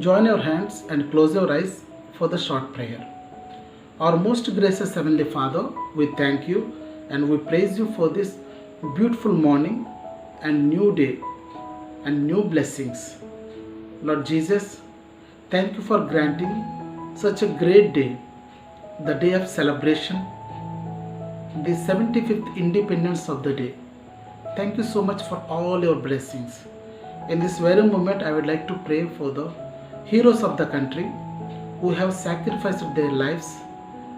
Join your hands and close your eyes for the short prayer. Our most gracious Heavenly Father, we thank you and we praise you for this beautiful morning and new day and new blessings. Lord Jesus, thank you for granting such a great day, the day of celebration, the 75th independence of the day. Thank you so much for all your blessings. In this very moment, I would like to pray for the heroes of the country who have sacrificed their lives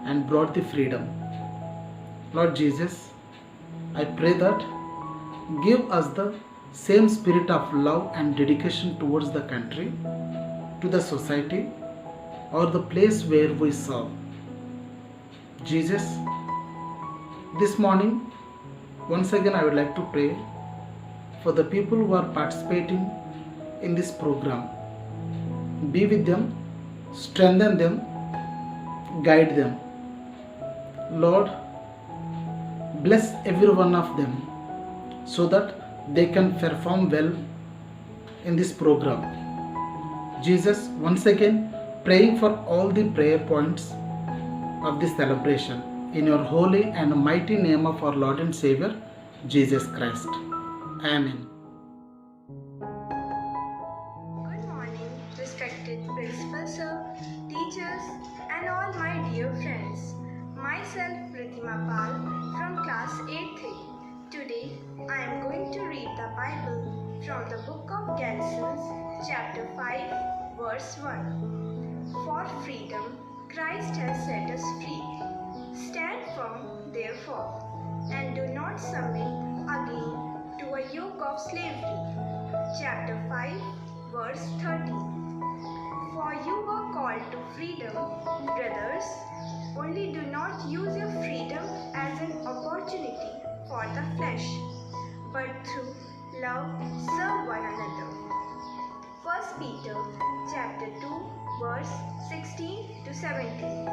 and brought the freedom. Lord Jesus, I pray that give us the same spirit of love and dedication towards the country, to the society, or the place where we serve. Jesus, this morning, once again I would like to pray for the people who are participating in this program. Be with them, strengthen them, guide them. Lord, bless every one of them so that they can perform well in this program. Jesus, once again, praying for all the prayer points of this celebration in your holy and mighty name of our Lord and Savior, Jesus Christ. Amen. Good morning, respected Principal Sir, teachers, and all my dear friends. Myself, Pratima Pal, from class 8th. Today, I am going to read the Bible from the book of Genesis, chapter 5, verse 1. For freedom, Christ has set us free. Stand firm, therefore, and do not submit again to a yoke of slavery. Chapter 5, verse 30. For you were called to freedom, brothers, only do not use your freedom as an opportunity for the flesh, but through love serve one another. 1 Peter chapter 2, verse 16 to 17.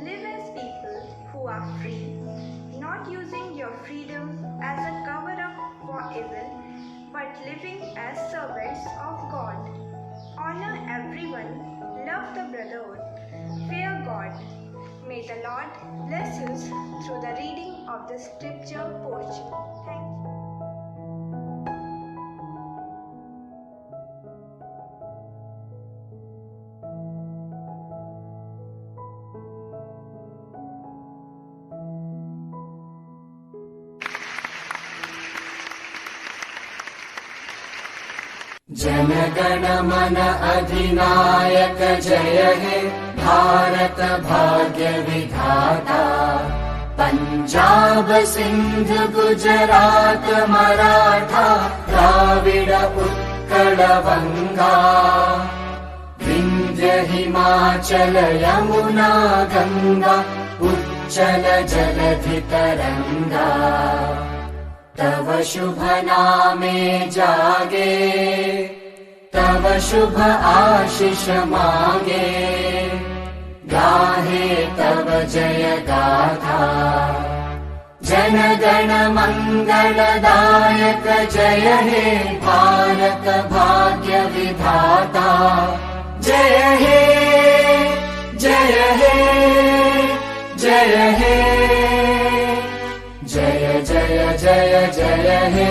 Live as people who are free, not using your freedom as a cover-up for evil, but living as servants of God. Honor everyone, love the brotherhood, fear God. May the Lord bless us through the reading of the scripture portion. Thank you. जनगण मन अधिनायक जय हे भारत भाग्य विधाता। पंजाब सिंध गुजरात मराठा द्राविड उत्कल बंगा। विंध्य हिमाचल यमुना गंगा उच्चल जलधि तरंगा। तव शुभ नामे जागे, तव शुभ आशीष मांगे। गाहे तव जय गाथा, जन गण मंगलदायक जय हे भारत भाग्य विधाता। जय हे जय हे जय हे जय जय जय जय हे।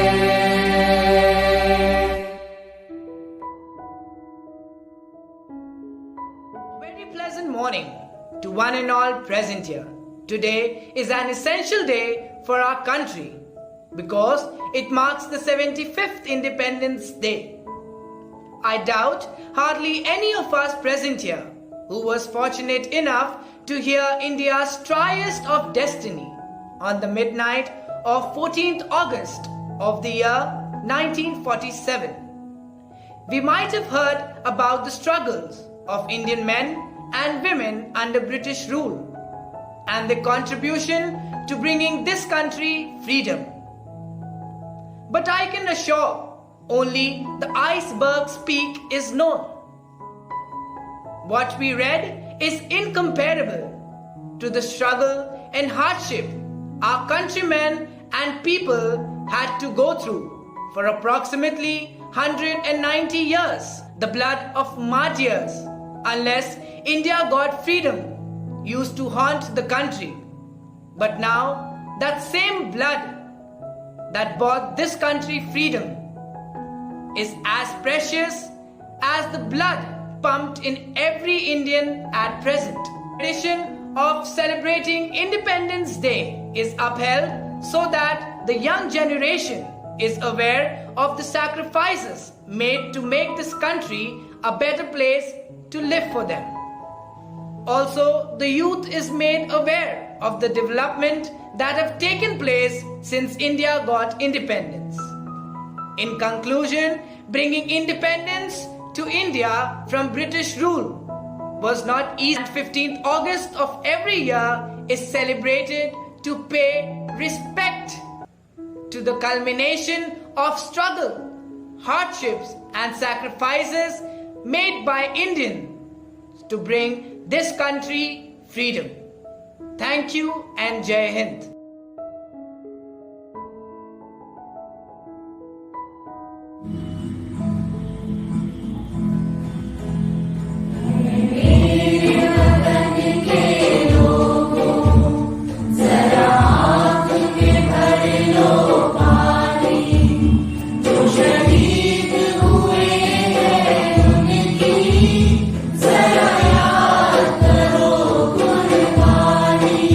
Very pleasant morning to one and all present here. Today is an essential day for our country because it marks the 75th Independence Day. I doubt hardly any of us present here who was fortunate enough to hear India's triest of destiny on the midnight of 14th August of the year 1947. We might have heard about the struggles of Indian men and women under British rule and their contribution to bringing this country freedom. But I can assure only the iceberg's peak is known. What we read is incomparable to the struggle and hardship our countrymen and people had to go through for approximately 190 years, the blood of martyrs, unless India got freedom, used to haunt the country. But now, that same blood that bought this country freedom is as precious as the blood pumped in every Indian at present. Tradition of celebrating Independence Day is upheld so that the young generation is aware of the sacrifices made to make this country a better place to live for them. Also, the youth is made aware of the development that have taken place since India got independence. In conclusion, bringing independence to India from British rule was not easy. 15th August of every year is celebrated to pay respect to the culmination of struggle, hardships and sacrifices made by Indians to bring this country freedom. Thank you and Jai Hind. जरा याद करो कुर्बानी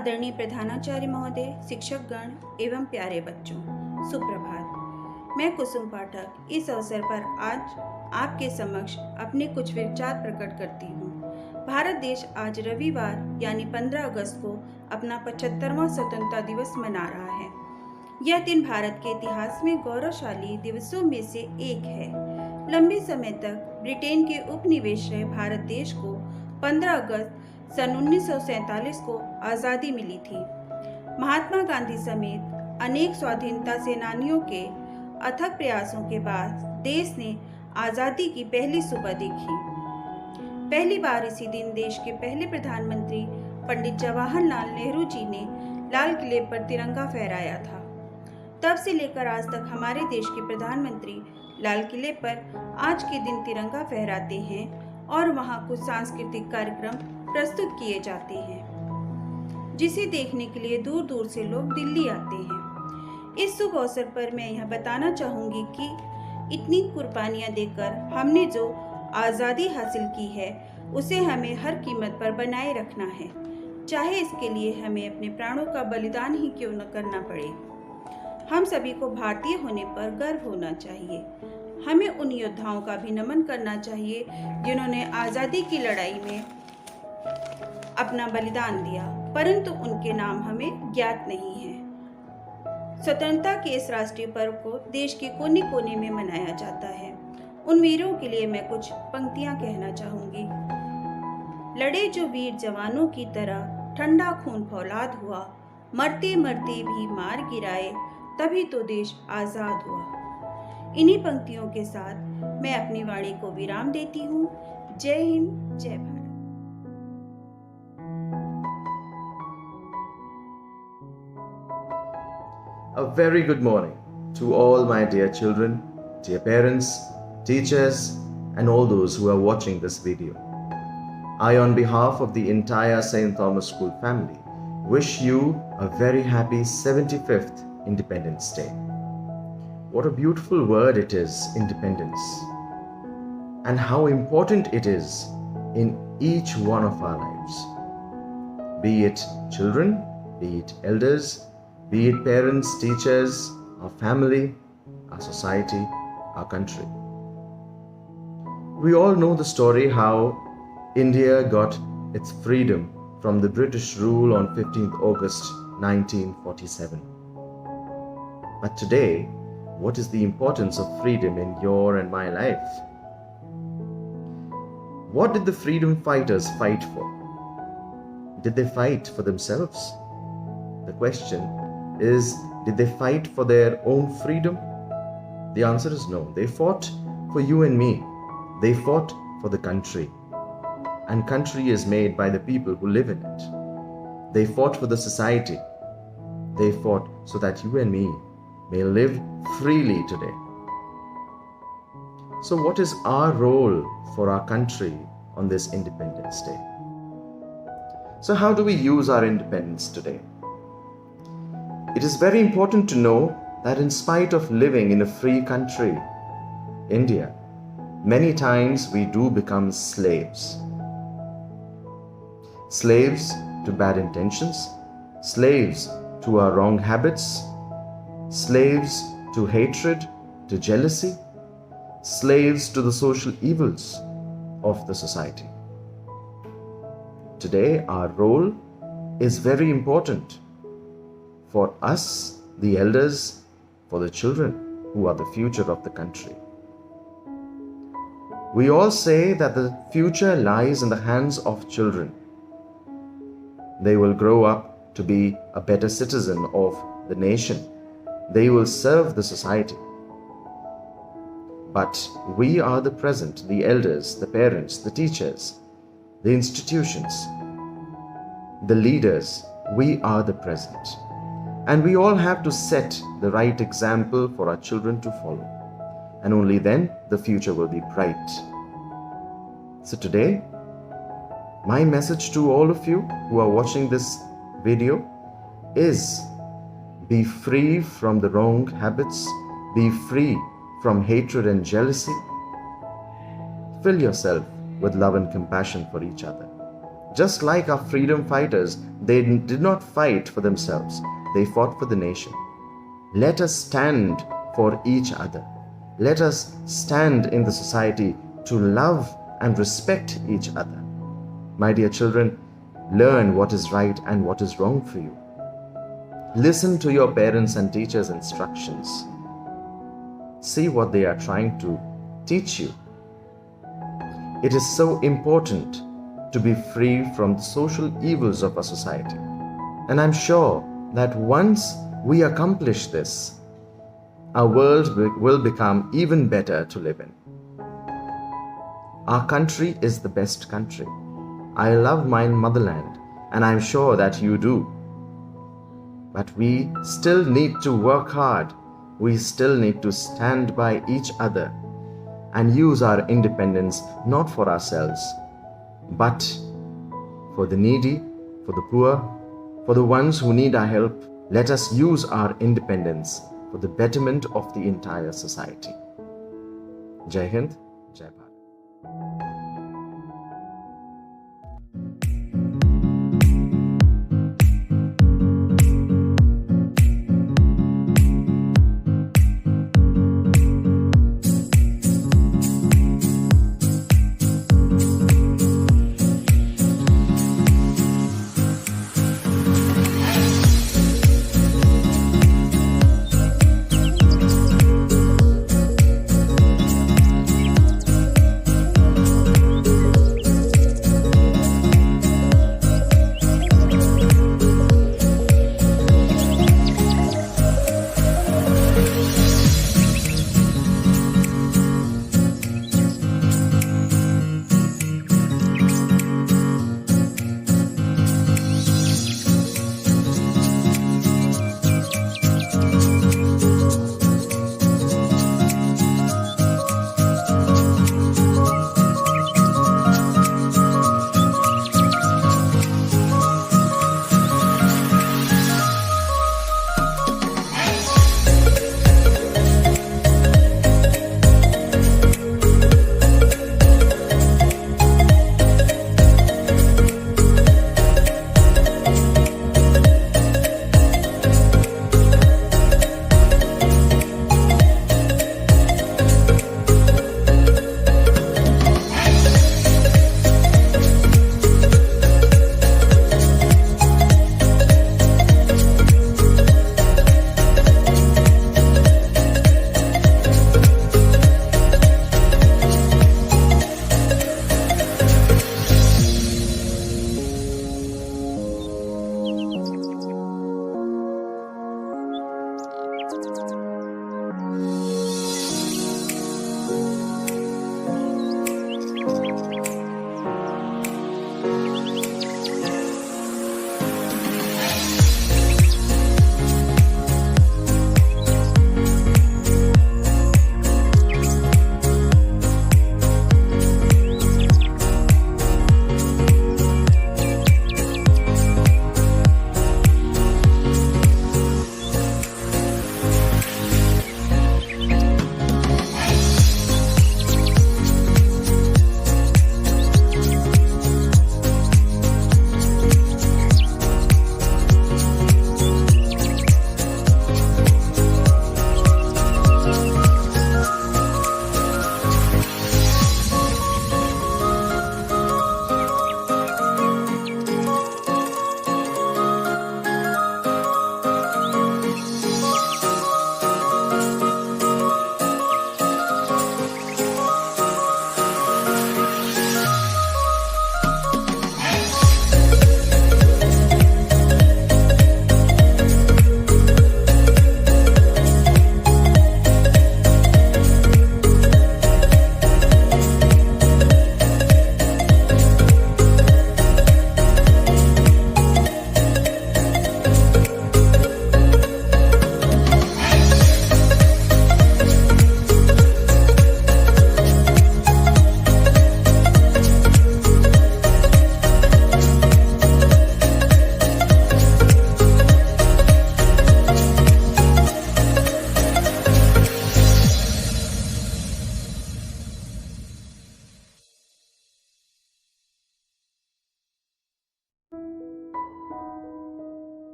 आदरणीय प्रधानाचार्य महोदय, शिक्षकगण एवं प्यारे बच्चों, सुप्रभात। मैं कुसुम पाठक इस अवसर पर आज आपके समक्ष अपने कुछ विचार प्रकट करती हूँ। भारत देश आज रविवार यानी 15 अगस्त को अपना 75वां स्वतंत्रता दिवस मना रहा है। यह दिन भारत के इतिहास में गौरवशाली दिवसों में से एक है। लंबे समय तक ब्रिटेन के उपनिवेश रहे भारत देश को 15 अगस्त सन 1947 को आज़ादी मिली थी। महात्मा गांधी समेत अनेक स्वाधीनता सेनानियों के अथक प्रयासों के बाद देश ने आज़ादी की पहली सुबह देखी। पहली बार इसी दिन देश के पहले प्रधानमंत्री पंडित जवाहरलाल नेहरू जी ने लाल किले पर तिरंगा फहराया था। तब से लेकर आज तक हमारे देश के प्रधानमंत्री लाल किले पर आज के दिन तिरंगा फहराते हैं और वहाँ कुछ सांस्कृतिक कार्यक्रम प्रस्तुत किए जाते हैं, जिसे देखने के लिए दूर दूर से लोग दिल्ली आते हैं। इस शुभ अवसर पर मैं यह बताना चाहूँगी कि इतनी कुर्बानियाँ देकर हमने जो आज़ादी हासिल की है उसे हमें हर कीमत पर बनाए रखना है, चाहे इसके लिए हमें अपने प्राणों का बलिदान ही क्यों न करना पड़े। हम सभी को भारतीय होने पर गर्व होना चाहिए। हमें उन योद्धाओं का भी नमन करना चाहिए जिन्होंने आज़ादी की लड़ाई में अपना बलिदान दिया, परंतु उनके नाम हमें ज्ञात नहीं है। स्वतंत्रता के इस राष्ट्रीय पर्व को देश के कोने कोने में मनाया जाता है। उन वीरों के लिए मैं कुछ पंक्तियां कहना चाहूंगी। लड़े जो वीर जवानों की तरह, ठंडा खून फौलाद हुआ, मरते मरते भी मार गिराए, तभी तो देश आजाद हुआ। इन्हीं पंक्तियों के साथ मैं अपनी वाणी को विराम देती हूँ। जय हिंद, जय Bharat. A very good morning to all my dear children, dear parents, teachers, and all those who are watching this video. I, on behalf of the entire St. Thomas School family, wish you a very happy 75th Independence Day. What a beautiful word it is, independence, and how important it is in each one of our lives. Be it children, be it elders, be it parents, teachers, our family, our society, our country. We all know the story how India got its freedom from the British rule on 15th August 1947. But today, what is the importance of freedom in your and my life? What did the freedom fighters fight for? Did they fight for themselves? The question is, did they fight for their own freedom? The answer is no. They fought for you and me. They fought for the country. And country is made by the people who live in it. They fought for the society. They fought so that you and me may live freely today. So what is our role for our country on this Independence Day? So how do we use our independence today? It is very important to know that in spite of living in a free country, India, many times we do become slaves. Slaves to bad intentions, slaves to our wrong habits, slaves to hatred, to jealousy, slaves to the social evils of the society. Today, our role is very important for us, the elders, for the children who are the future of the country. We all say that the future lies in the hands of children. They will grow up to be a better citizen of the nation. They will serve the society. But we are the present, the elders, the parents, the teachers, the institutions, the leaders. We are the present. And we all have to set the right example for our children to follow. And only then the future will be bright. So today, my message to all of you who are watching this video is, be free from the wrong habits, be free from hatred and jealousy. Fill yourself with love and compassion for each other. Just like our freedom fighters, they did not fight for themselves, they fought for the nation. Let us stand for each other. Let us stand in the society to love and respect each other. My dear children, learn what is right and what is wrong for you. Listen to your parents' and teachers' instructions. See what they are trying to teach you. It is so important to be free from the social evils of our society. And I'm sure that once we accomplish this, our world will become even better to live in. Our country is the best country. I love my motherland, and I'm sure that you do. But we still need to work hard. We still need to stand by each other and use our independence not for ourselves, but for the needy, for the poor, for the ones who need our help. Let us use our independence for the betterment of the entire society. Jai Hind, Jai Bharat.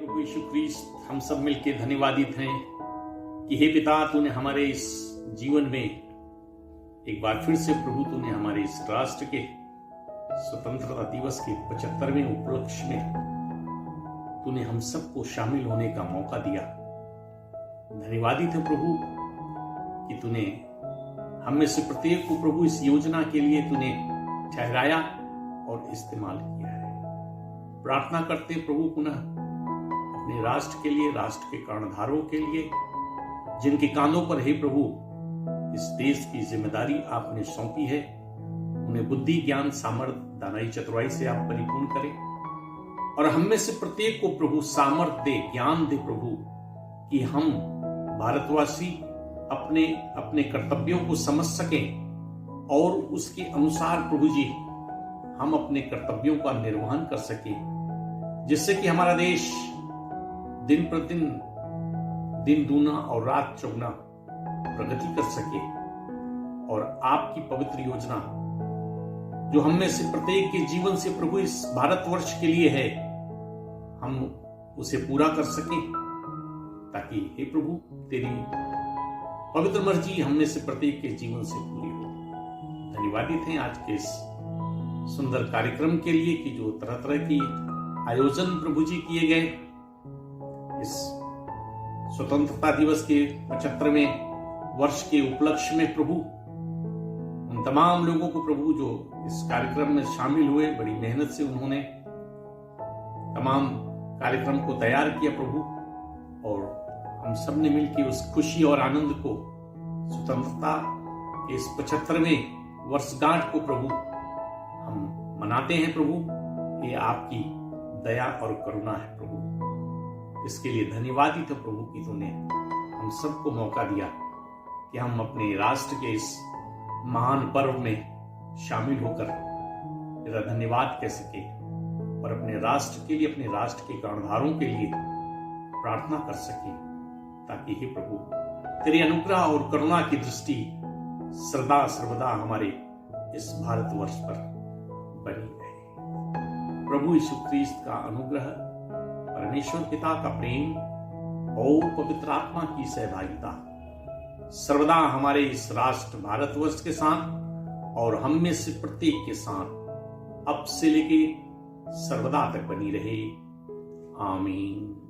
प्रभु यीशु ख्रीस्त, हम सब मिलके धन्यवादित हैं कि हे पिता, तूने हमारे इस जीवन में एक बार फिर से प्रभु तूने हमारे इस राष्ट्र के स्वतंत्रता दिवस के 75वें उपलक्ष्य में तूने हम सबको शामिल होने का मौका दिया। धन्यवादित है प्रभु कि तूने हम में से प्रत्येक को प्रभु इस योजना के लिए तूने ठहराया और इस्तेमाल किया है। प्रार्थना करते प्रभु पुनः अपने राष्ट्र के लिए, राष्ट्र के कर्णधारों के लिए, जिनके कांधों पर हे प्रभु इस देश की जिम्मेदारी आपने सौंपी है, उन्हें बुद्धि, ज्ञान, सामर्थ्य, दानाई, चतुराई से आप परिपूर्ण करें और हम में से प्रत्येक को प्रभु सामर्थ्य दे, ज्ञान दे प्रभु, कि हम भारतवासी अपने अपने कर्तव्यों को समझ सकें और उसके अनुसार प्रभु जी हम अपने कर्तव्यों का निर्वहन कर सकें, जिससे कि हमारा देश दिन प्रतिदिन दिन दूना और रात चौगुना प्रगति कर सके और आपकी पवित्र योजना जो हम में से प्रत्येक के जीवन से प्रभु इस भारतवर्ष के लिए है, हम उसे पूरा कर सकें, ताकि हे प्रभु तेरी पवित्र मर्जी हम में से प्रत्येक के जीवन से पूरी हो। धन्यवादित हैं आज के इस सुंदर कार्यक्रम के लिए कि जो तरह तरह की आयोजन प्रभु जी किए गए इस स्वतंत्रता दिवस के 75वें वर्ष के उपलक्ष्य में प्रभु, उन तमाम लोगों को प्रभु जो इस कार्यक्रम में शामिल हुए, बड़ी मेहनत से उन्होंने तमाम कार्यक्रम को तैयार किया प्रभु, और हम सब ने मिलकर उस खुशी और आनंद को, स्वतंत्रता के इस 75वें वर्षगांठ को प्रभु हम मनाते हैं प्रभु। ये आपकी दया और करुणा है प्रभु। इसके लिए धन्यवादित है प्रभु कि तूने हम सबको मौका दिया कि हम अपने राष्ट्र के इस महान पर्व में शामिल होकर तेरा धन्यवाद कह सके और अपने राष्ट्र के लिए, अपने राष्ट्र के कर्णधारों के लिए प्रार्थना कर सके, ताकि हे प्रभु तेरी अनुग्रह और करुणा की दृष्टि सदा सर्वदा हमारे इस भारतवर्ष पर बनी रहे। प्रभु यीशु ख्रीस्त का अनुग्रह, परमेश्वर पिता का प्रेम और पवित्र आत्मा की सहभागिता सर्वदा हमारे इस राष्ट्र भारतवर्ष के साथ और हम में से प्रत्येक के साथ अब से लेके सर्वदा तक बनी रहे। आमीन।